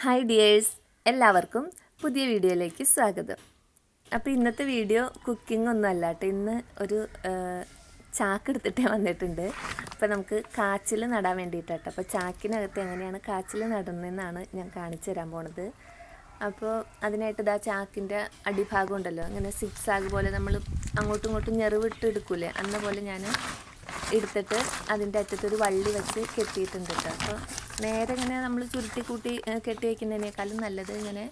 Hi dears, എല്ലാവർക്കും പുതിയ വീഡിയോയിലേക്ക് സ്വാഗതം. അപ്പോൾ ഇന്നത്തെ വീഡിയോ കുക്കിംഗ് ഒന്നും അല്ല കേട്ടോ. ഇന്ന് ഒരു ചാക്ക് എടുത്തിട്ട് വന്നിട്ടുണ്ട്. അപ്പോൾ നമുക്ക് കാച്ചിൽ നടാൻ വേണ്ടിയിട്ടാട്ടോ. അപ്പോൾ ചാക്കിനകത്ത് എങ്ങനെയാണ് കാച്ചിൽ നടുന്നതെന്നാണ് ഞാൻ കാണിച്ചു തരാൻ പോണത്. അപ്പോൾ അതിനായിട്ട് ഇതാ ചാക്കിൻ്റെ അടിഭാഗം ഉണ്ടല്ലോ, അങ്ങനെ സിക്സാഗ് പോലെ നമ്മൾ അങ്ങോട്ടും ഇങ്ങോട്ടും ഞെറിവിട്ട് എടുക്കൂലേ, അന്ന പോലെ ഞാൻ എടുത്തിട്ട് അതിൻ്റെ അറ്റത്തൊരു വള്ളി വെച്ച് കെട്ടിയിട്ടുണ്ട് കേട്ടോ. അപ്പോൾ നേരെ ഇങ്ങനെ നമ്മൾ ചുരുട്ടി കൂട്ടി കെട്ടി വയ്ക്കുന്നതിനേക്കാളും നല്ലത് ഇങ്ങനെ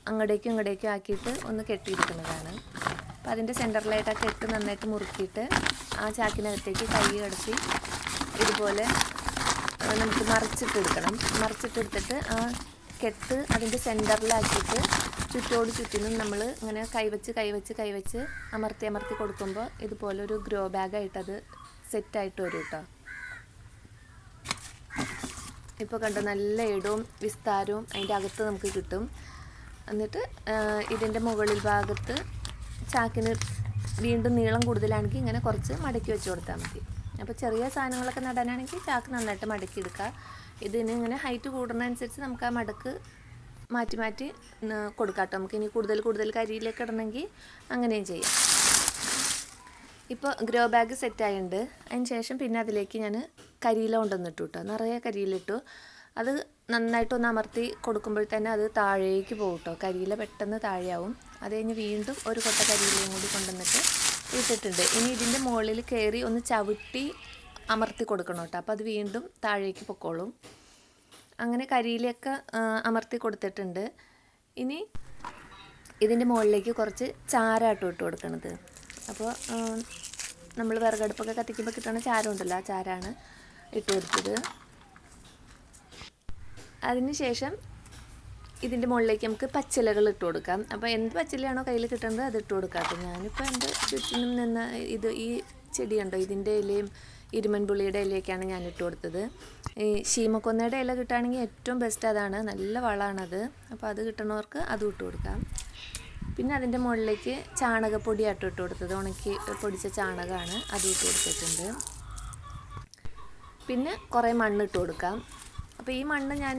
അങ്ങോട്ടേക്കും ഇങ്ങോട്ടേക്കും ആക്കിയിട്ട് ഒന്ന് കെട്ടിയിരിക്കുന്നതാണ്. അപ്പോൾ അതിൻ്റെ സെൻറ്ററിലായിട്ട് ആ കെട്ട് നന്നായിട്ട് മുറുക്കിയിട്ട് ആ ചാക്കിനകത്തേക്ക് കൈ കടത്തി ഇതുപോലെ നമുക്ക് മറിച്ചിട്ടെടുക്കണം. മറിച്ചിട്ടെടുത്തിട്ട് ആ കെട്ട് അതിൻ്റെ സെൻറ്ററിലാക്കിയിട്ട് ചുറ്റോട് ചുറ്റിനും നമ്മൾ ഇങ്ങനെ കൈവച്ച് അമർത്തി കൊടുക്കുമ്പോൾ ഇതുപോലൊരു ഗ്രോ ബാഗായിട്ടത് സെറ്റായിട്ട് വരും കേട്ടോ. ഇപ്പോൾ കണ്ടോ, നല്ല ഇടവും വിസ്താരവും അതിൻ്റെ അകത്ത് നമുക്ക് കിട്ടും. എന്നിട്ട് ഇതിൻ്റെ മുകളിൽ ഭാഗത്ത് ചാക്കിന് വീണ്ടും നീളം കൂടുതലാണെങ്കിൽ ഇങ്ങനെ കുറച്ച് മടക്കി വെച്ച് കൊടുത്താൽ മതി. അപ്പോൾ ചെറിയ സാധനങ്ങളൊക്കെ നടാനാണെങ്കിൽ ചാക്ക് നന്നായിട്ട് മടക്കി എടുക്കുക. ഇതിന് ഇങ്ങനെ ഹൈറ്റ് കൂടുന്നതനുസരിച്ച് നമുക്ക് ആ മടക്ക് മാറ്റി കൊടുക്കാം കേട്ടോ. നമുക്ക് ഇനി കൂടുതൽ കരിയിലേക്ക് ഇടണമെങ്കിൽ അങ്ങനെയും ചെയ്യാം. ഇപ്പോൾ ഗ്രോ ബാഗ് സെറ്റായിട്ടുണ്ട്. അതിന് ശേഷം പിന്നെ അതിലേക്ക് ഞാൻ കരിയില കൊണ്ടുവന്നിട്ടു കേട്ടോ. നിറയെ കരിയിലിട്ടു. അത് നന്നായിട്ടൊന്ന് അമർത്തി കൊടുക്കുമ്പോൾ തന്നെ അത് താഴേക്ക് പോകും കേട്ടോ. കരിയില പെട്ടെന്ന് താഴെയാവും. അത് കഴിഞ്ഞ് വീണ്ടും ഒരു കൊട്ട കരിയിലയും കൂടി കൊണ്ടുവന്നിട്ട് ഇട്ടിട്ടുണ്ട്. ഇനി ഇതിൻ്റെ മുകളിൽ കയറി ഒന്ന് ചവിട്ടി അമർത്തി കൊടുക്കണം കേട്ടോ. അപ്പോൾ അത് വീണ്ടും താഴേക്ക് പൊക്കോളും. അങ്ങനെ കരിയിലയൊക്കെ അമർത്തി കൊടുത്തിട്ടുണ്ട്. ഇനി ഇതിൻ്റെ മുകളിലേക്ക് കുറച്ച് ചാരാട്ടോ ഇട്ട് കൊടുക്കണത്. അപ്പോൾ നമ്മൾ വിറകടുപ്പൊക്കെ കത്തിക്കുമ്പോൾ കിട്ടുന്ന ചാരം ഉണ്ടല്ലോ, ആ ചാരാണ് ഇട്ട് കൊടുത്തത്. അതിന് ശേഷം ഇതിൻ്റെ മുകളിലേക്ക് നമുക്ക് പച്ചിലകൾ ഇട്ട് കൊടുക്കാം. അപ്പോൾ എന്ത് പച്ചിലയാണോ കയ്യിൽ കിട്ടുന്നത് അത് ഇട്ട് കൊടുക്കാം. അപ്പോൾ ഞാനിപ്പോൾ എൻ്റെ ചുറ്റിനും നിന്ന് ഈ ചെടിയുണ്ടോ, ഇതിൻ്റെ ഇലയും ഇരുമൻപുളിയുടെ ഇലയൊക്കെയാണ് ഞാൻ ഇട്ട് കൊടുത്തത്. ഈ ശീമക്കൊന്നയുടെ ഇല കിട്ടുകയാണെങ്കിൽ ഏറ്റവും ബെസ്റ്റ് അതാണ്, നല്ല വളമാണത്. അപ്പോൾ അത് കിട്ടുന്നവർക്ക് അതും ഇട്ട് കൊടുക്കാം. പിന്നെ അതിൻ്റെ മുകളിലേക്ക് ചാണകപ്പൊടി ഇട്ട് കൊടുത്തത്, ഉണക്കി പൊടിച്ച ചാണകമാണ്, അത് ഇട്ട് കൊടുത്തിട്ടുണ്ട്. പിന്നെ കുറേ മണ്ണ് ഇട്ട് കൊടുക്കാം. അപ്പോൾ ഈ മണ്ണ് ഞാൻ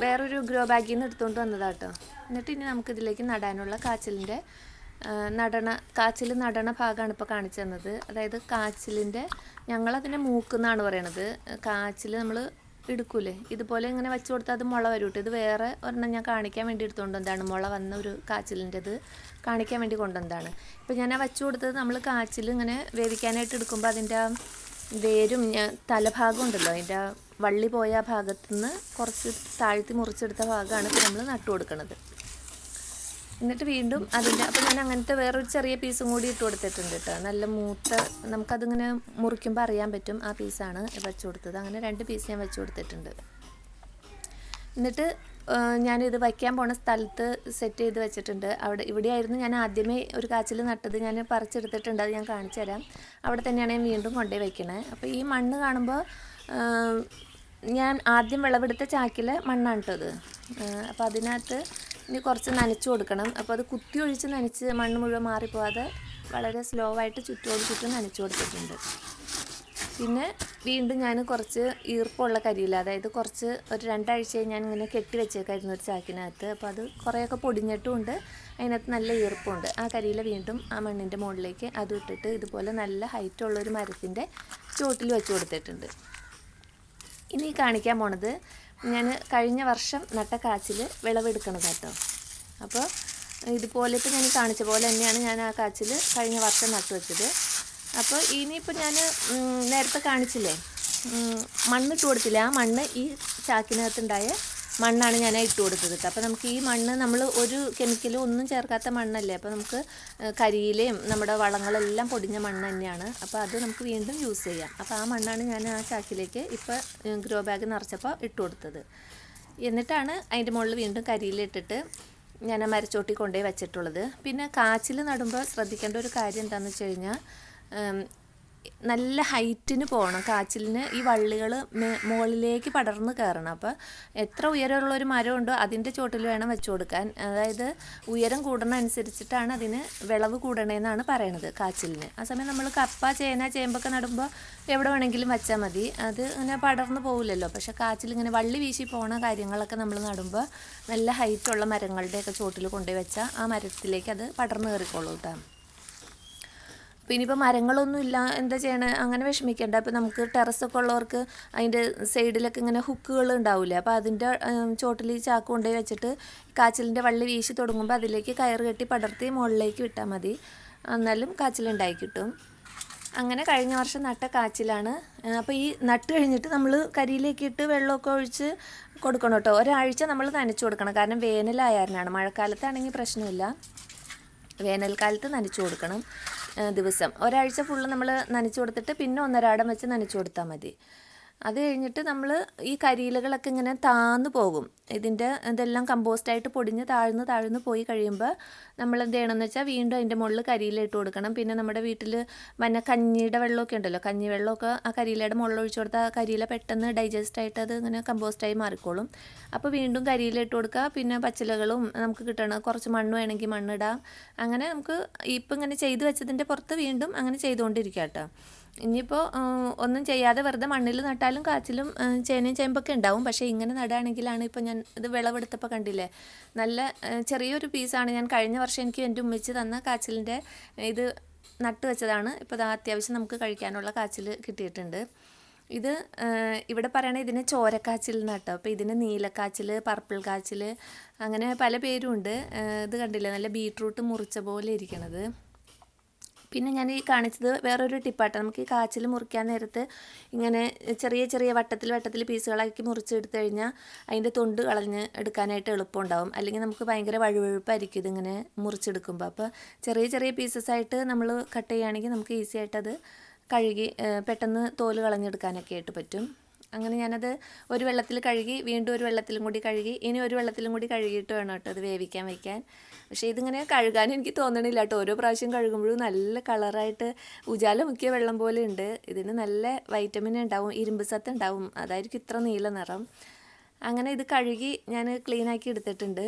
വേറൊരു ഗ്രോ ബാഗിൽ നിന്ന് എടുത്തുകൊണ്ട് വന്നതാട്ടോ. എന്നിട്ട് ഇനി നമുക്കിതിലേക്ക് നടാനുള്ള കാച്ചിൽ നടണ ഭാഗമാണ് ഇപ്പോൾ കാണിച്ചു തന്നത്. അതായത് കാച്ചിലിൻ്റെ, ഞങ്ങളതിനെ മൂക്കെന്നാണ് പറയണത്. കാച്ചിൽ നമ്മൾ എടുക്കൂലേ, ഇതുപോലെ ഇങ്ങനെ വെച്ച് കൊടുത്താൽ അത് മുള വരും കേട്ടോ. ഇത് വേറെ ഒരെണ്ണം ഞാൻ കാണിക്കാൻ വേണ്ടി എടുത്തുകൊണ്ട് വന്നതാണ്. മുള വന്ന ഒരു കാച്ചിലിൻ്റെത് കാണിക്കാൻ വേണ്ടി കൊണ്ടുവന്നതാണ്. ഇപ്പോൾ ഞാൻ ആ വെച്ച് കൊടുത്തത് നമ്മൾ കാച്ചിൽ ഇങ്ങനെ വേവിക്കാനായിട്ട് എടുക്കുമ്പോൾ അതിൻ്റെ വേരും തലഭാഗം ഉണ്ടല്ലോ, അതിൻ്റെ വള്ളി പോയ ഭാഗത്തുനിന്ന് കുറച്ച് താഴ്ത്തി മുറിച്ചെടുത്ത ഭാഗമാണ് ഇപ്പോൾ നമ്മൾ നട്ടു കൊടുക്കുന്നത്. എന്നിട്ട് വീണ്ടും അപ്പോൾ ഞാൻ അങ്ങനത്തെ വേറൊരു ചെറിയ പീസും കൂടി ഇട്ട് കൊടുത്തിട്ടുണ്ട് കേട്ടോ. നല്ല മൂത്ത, നമുക്കതിങ്ങനെ മുറിക്കുമ്പോൾ അറിയാൻ പറ്റും ആ പീസാണ് വെച്ച് കൊടുത്തത്. അങ്ങനെ 2 പീസ് ഞാൻ വെച്ച് കൊടുത്തിട്ടുണ്ട്. എന്നിട്ട് ഞാനിത് വയ്ക്കാൻ പോണ സ്ഥലത്ത് സെറ്റ് ചെയ്ത് വെച്ചിട്ടുണ്ട്. ഇവിടെയായിരുന്നു ഞാൻ ആദ്യമേ ഒരു കാച്ചിൽ നട്ടത്. ഞാൻ പറിച്ചെടുത്തിട്ടുണ്ട്, അത് ഞാൻ കാണിച്ചു തരാം. അവിടെ തന്നെയാണ് ഞാൻ വീണ്ടും കൊണ്ടുപോയി വയ്ക്കണേ. അപ്പോൾ ഈ മണ്ണ് കാണുമ്പോൾ ഞാൻ ആദ്യം വിളവെടുത്ത ചാക്കിലെ മണ്ണാണ് കേട്ടത്. അപ്പോൾ അതിനകത്ത് ഇനി കുറച്ച് നനച്ചു കൊടുക്കണം. അപ്പോൾ അത് കുത്തി ഒഴിച്ച് നനച്ച് മണ്ണ് മുഴുവൻ മാറിപ്പോവാതെ വളരെ സ്ലോ ആയിട്ട് ചുറ്റും നനച്ചു കൊടുത്തിട്ടുണ്ട്. പിന്നെ വീണ്ടും ഞാൻ കുറച്ച് ഈർപ്പമുള്ള കരിയില, അതായത് കുറച്ച് ഒരു 2 ആഴ്ചയായി ഞാൻ ഇങ്ങനെ കെട്ടി വെച്ചേക്കായിരുന്നു ഒരു ചാക്കിനകത്ത്. അപ്പോൾ അത് കുറേയൊക്കെ പൊടിഞ്ഞിട്ടുമുണ്ട്, അതിനകത്ത് നല്ല ഈർപ്പമുണ്ട്. ആ കരിയില വീണ്ടും ആ മണ്ണിൻ്റെ മുകളിലേക്ക് അതും ഇട്ടിട്ട് ഇതുപോലെ നല്ല ഹൈറ്റുള്ളൊരു മരത്തിൻ്റെ ചുവട്ടിൽ വെച്ച് കൊടുത്തിട്ടുണ്ട്. ഇനി കാണിക്കാൻ പോണത് ഞാൻ കഴിഞ്ഞ വർഷം നട്ട കാച്ചിൽ വിളവെടുക്കണത് കേട്ടോ. അപ്പോൾ ഇതുപോലെ ഇപ്പോൾ ഞാൻ കാണിച്ച പോലെ തന്നെയാണ് ഞാൻ ആ കാച്ചിൽ കഴിഞ്ഞ വർഷം നട്ടു വെച്ചത്. അപ്പോൾ ഇനിയിപ്പോൾ ഞാൻ നേരത്തെ കാണിച്ചില്ലേ, മണ്ണിട്ട് കൊടുത്തില്ല, ആ മണ്ണ് ഈ ചാക്കിനകത്തുണ്ടായ മണ്ണാണ് ഞാൻ ഇട്ട് കൊടുത്തത് കേട്ടോ. അപ്പോൾ നമുക്ക് ഈ മണ്ണ് നമ്മൾ ഒരു കെമിക്കലും ഒന്നും ചേർക്കാത്ത മണ്ണല്ലേ. അപ്പോൾ നമുക്ക് കരിയിലയും നമ്മുടെ വളങ്ങളെല്ലാം പൊടിഞ്ഞ മണ്ണ് തന്നെയാണ്. അപ്പോൾ അത് നമുക്ക് വീണ്ടും യൂസ് ചെയ്യാം. അപ്പോൾ ആ മണ്ണാണ് ഞാൻ ആ ചാക്കിലേക്ക് ഇപ്പോൾ ഗ്രോ ബാഗ് നിറച്ചപ്പോൾ ഇട്ട് കൊടുത്തത്. എന്നിട്ടാണ് അതിൻ്റെ മുകളിൽ വീണ്ടും കരിയിലിട്ടിട്ട് ഞാൻ ആ മരച്ചോട്ടി കൊണ്ടുപോയി വെച്ചിട്ടുള്ളത്. പിന്നെ കാച്ചിൽ നടുമ്പോൾ ശ്രദ്ധിക്കേണ്ട ഒരു കാര്യം എന്താണെന്ന് വെച്ച് കഴിഞ്ഞാൽ, നല്ല ഹൈറ്റിന് പോകണം കാച്ചിലിന്. ഈ വള്ളികൾ മുകളിലേക്ക് പടർന്ന് കയറണം. അപ്പോൾ എത്ര ഉയരമുള്ള ഒരു മരം ഉണ്ടോ അതിൻ്റെ ചോട്ടിൽ വേണം വെച്ച് കൊടുക്കാൻ. അതായത് ഉയരം കൂടണ അനുസരിച്ചിട്ടാണ് അതിന് വിളവ് കൂടണേന്നാണ് പറയണത് കാച്ചിലിന്. ആ സമയം നമ്മൾ കപ്പ, ചേന, ചേമ്പൊക്കെ നടുമ്പോൾ എവിടെ വേണമെങ്കിലും വെച്ചാൽ മതി, അത് ഇങ്ങനെ പടർന്ന് പോകില്ലല്ലോ. പക്ഷേ കാച്ചിലിങ്ങനെ വള്ളി വീശി പോണ കാര്യങ്ങളൊക്കെ നമ്മൾ നടുമ്പോൾ നല്ല ഹൈറ്റുള്ള മരങ്ങളുടെയൊക്കെ ചോട്ടിൽ കൊണ്ടുപോയി വെച്ചാൽ ആ മരത്തിലേക്ക് അത് പടർന്ന് കയറിക്കോളൂ കേട്ടോ. അപ്പോൾ ഇനിയിപ്പോൾ മരങ്ങളൊന്നും ഇല്ല, എന്താ ചെയ്യണേ, അങ്ങനെ വിഷമിക്കേണ്ട. അപ്പോൾ നമുക്ക് ടെറസൊക്കെ ഉള്ളവർക്ക് അതിൻ്റെ സൈഡിലൊക്കെ ഇങ്ങനെ ഹുക്കുകൾ ഉണ്ടാവില്ലേ, അപ്പോൾ അതിൻ്റെ ചോട്ടിൽ ഈ ചാക്ക് കൊണ്ടുപോയി വെച്ചിട്ട് കാച്ചിലിൻ്റെ വള്ളി വീശി തുടങ്ങുമ്പോൾ അതിലേക്ക് കയറ് കെട്ടി പടർത്തി മുകളിലേക്ക് വിട്ടാൽ മതി, എന്നാലും കാച്ചിലുണ്ടായി കിട്ടും. അങ്ങനെ കഴിഞ്ഞ വർഷം നട്ട കാച്ചിലാണ്. അപ്പോൾ ഈ നട്ട് കഴിഞ്ഞിട്ട് നമ്മൾ കരിയിലേക്ക് ഇട്ട് വെള്ളമൊക്കെ ഒഴിച്ച് കൊടുക്കണം കേട്ടോ. ഒരാഴ്ച നമ്മൾ നനച്ചു കൊടുക്കണം, കാരണം വേനലായാലാണ്. മഴക്കാലത്താണെങ്കിൽ പ്രശ്നമില്ല, വേനൽക്കാലത്ത് നനച്ചു കൊടുക്കണം ദിവസം. ഒരാഴ്ച ഫുള്ള് നമ്മൾ നനച്ചു കൊടുത്തിട്ട് പിന്നെ ഒന്നരാടം വെച്ച് നനച്ചു കൊടുത്താൽ മതി. അത് കഴിഞ്ഞിട്ട് നമ്മൾ ഈ കരിയിലകളൊക്കെ ഇങ്ങനെ താഴ്ന്നു പോകും. ഇതെല്ലാം കമ്പോസ്റ്റായിട്ട് പൊടിഞ്ഞ് താഴ്ന്ന് പോയി കഴിയുമ്പോൾ നമ്മൾ എന്ത് ചെയ്യണമെന്ന് വെച്ചാൽ വീണ്ടും അതിൻ്റെ മുകളിൽ കരിയില ഇട്ട് കൊടുക്കണം. പിന്നെ നമ്മുടെ വീട്ടിൽ കഞ്ഞിയുടെ വെള്ളമൊക്കെ ഉണ്ടല്ലോ, കഞ്ഞി വെള്ളമൊക്കെ ആ കരിയിലയുടെ മുകളിൽ ഒഴിച്ചു കൊടുത്താൽ കരിയില പെട്ടെന്ന് ഡൈജസ്റ്റ് ആയിട്ട് അത് ഇങ്ങനെ കമ്പോസ്റ്റായി മാറിക്കോളും. അപ്പോൾ വീണ്ടും കരിയില ഇട്ട് കൊടുക്കുക. പിന്നെ പച്ചിലകളും നമുക്ക് കിട്ടണം, കുറച്ച് മണ്ണ് വേണമെങ്കിൽ മണ്ണിടാം. അങ്ങനെ നമുക്ക് ഇപ്പം ഇങ്ങനെ ചെയ്ത് വെച്ചതിൻ്റെ പുറത്ത് വീണ്ടും അങ്ങനെ ചെയ്തുകൊണ്ടിരിക്കുക കേട്ടോ. ഇനിയിപ്പോൾ ഒന്നും ചെയ്യാതെ വെറുതെ മണ്ണിൽ നട്ടാലും കാച്ചിലും ചേനയും ചേമ്പൊക്കെ ഉണ്ടാവും. പക്ഷേ ഇങ്ങനെ നടുകയാണെങ്കിലാണ് ഇപ്പോൾ ഞാൻ ഇത് വിളവെടുത്തപ്പോൾ കണ്ടില്ലേ, നല്ല ചെറിയൊരു പീസാണ്. ഞാൻ കഴിഞ്ഞ വർഷം എനിക്ക് എൻ്റെ ഉമ്മച്ചി തന്ന കാച്ചിലിൻ്റെ ഇത് നട്ട് വെച്ചതാണ്. ഇപ്പോൾ അത് അത്യാവശ്യം നമുക്ക് കഴിക്കാനുള്ള കാച്ചിൽ കിട്ടിയിട്ടുണ്ട്. ഇത് ഇവിടെ പറയണ ഇതിന് ചോരക്കാച്ചിൽ നട്ടോ. അപ്പോൾ ഇതിന് നീലക്കാച്ചിൽ, പർപ്പിൾ കാച്ചിൽ, അങ്ങനെ പല പേരുമുണ്ട്. ഇത് കണ്ടില്ലേ, നല്ല ബീട്രൂട്ട് മുറിച്ച പോലെ ഇരിക്കണത്. പിന്നെ ഞാൻ ഈ കാണിച്ചത് വേറൊരു ടിപ്പാട്ടോ. നമുക്ക് ഈ കാച്ചിൽ മുറിക്കാൻ നേരത്ത് ഇങ്ങനെ ചെറിയ വട്ടത്തിൽ പീസുകളാക്കി മുറിച്ചെടുത്തു കഴിഞ്ഞാൽ അതിൻ്റെ തൊണ്ട് കളഞ്ഞ് എടുക്കാനായിട്ട് എളുപ്പമുണ്ടാവും. അല്ലെങ്കിൽ നമുക്ക് ഭയങ്കര വഴുവഴുപ്പായിരിക്കും ഇതിങ്ങനെ മുറിച്ചെടുക്കുമ്പോൾ. അപ്പോൾ ചെറിയ പീസസായിട്ട് നമ്മൾ കട്ട് ചെയ്യുകയാണെങ്കിൽ നമുക്ക് ഈസി ആയിട്ട് അത് കഴുകി പെട്ടെന്ന് തോല് കളഞ്ഞെടുക്കാനൊക്കെ ആയിട്ട് പറ്റും. അങ്ങനെ ഞാനത് ഒരു വെള്ളത്തിൽ കഴുകി, വീണ്ടും ഒരു വെള്ളത്തിലും കൂടി കഴുകി, ഇനി ഒരു വെള്ളത്തിലും കൂടി കഴുകിയിട്ട് വേണം കേട്ടോ അത് വേവിക്കാൻ വയ്ക്കാൻ. പക്ഷേ ഇതിങ്ങനെ കഴുകാൻ എനിക്ക് തോന്നണില്ല കേട്ടോ. ഓരോ പ്രാവശ്യം കഴുകുമ്പോഴും നല്ല കളറായിട്ട് ഉജാല മുക്കിയ വെള്ളം പോലെ ഉണ്ട്. ഇതിന് നല്ല വൈറ്റമിൻ ഉണ്ടാവും, ഇരുമ്പ് സത്ത് ഉണ്ടാവും, അതായിരിക്കും ഇത്ര നീല നിറം. അങ്ങനെ ഇത് കഴുകി ഞാൻ ക്ലീനാക്കി എടുത്തിട്ടുണ്ട്.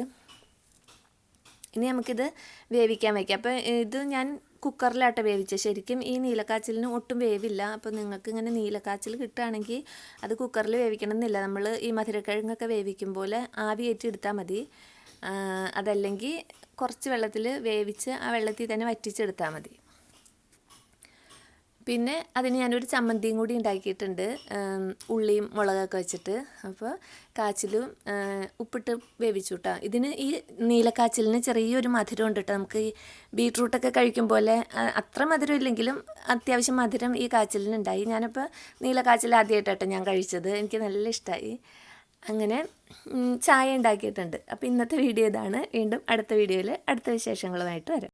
ഇനി നമുക്കിത് വേവിക്കാൻ വയ്ക്കാം. അപ്പോൾ ഇത് ഞാൻ കുക്കറിലാട്ടോ വേവിച്ചത്. ശരിക്കും ഈ നീലക്കാച്ചിലിന് ഒട്ടും വേവില്ല. അപ്പോൾ നിങ്ങൾക്ക് ഇങ്ങനെ നീലക്കാച്ചിൽ കിട്ടുകയാണെങ്കിൽ അത് കുക്കറിൽ വേവിക്കണം എന്നില്ല. നമ്മൾ ഈ മധുരക്കിഴങ്ങൊക്കെ വേവിക്കും പോലെ ആവി കയറ്റി എടുത്താൽ മതി. അതല്ലെങ്കിൽ കുറച്ച് വെള്ളത്തിൽ വേവിച്ച് ആ വെള്ളത്തിൽ തന്നെ വറ്റിച്ചെടുത്താൽ മതി. പിന്നെ അതിന് ഞാനൊരു ചമ്മന്തിയും കൂടി ഉണ്ടാക്കിയിട്ടുണ്ട്, ഉള്ളിയും മുളകൊക്കെ വെച്ചിട്ട്. അപ്പോൾ കാച്ചിലും ഉപ്പിട്ട് വേവിച്ചു കേട്ടോ. ഇതിന് ഈ നീലക്കാച്ചിലിന് ചെറിയൊരു മധുരം ഉണ്ട് കേട്ടോ. നമുക്ക് ഈ ബീട്രൂട്ടൊക്കെ കഴിക്കും പോലെ അത്ര മധുരം ഇല്ലെങ്കിലും അത്യാവശ്യം മധുരം ഈ കാച്ചിലിനുണ്ടായി. ഞാനിപ്പോൾ നീലക്കാച്ചിൽ ആദ്യമായിട്ടാട്ടോ ഞാൻ കഴിച്ചത്, എനിക്ക് നല്ല ഇഷ്ടമായി. അങ്ങനെ ചായ ഉണ്ടാക്കിയിട്ടുണ്ട്. അപ്പോൾ ഇന്നത്തെ വീഡിയോ ഇതാണ്. വീണ്ടും അടുത്ത വീഡിയോയിൽ അടുത്ത വിശേഷങ്ങളുമായിട്ട് വരാം.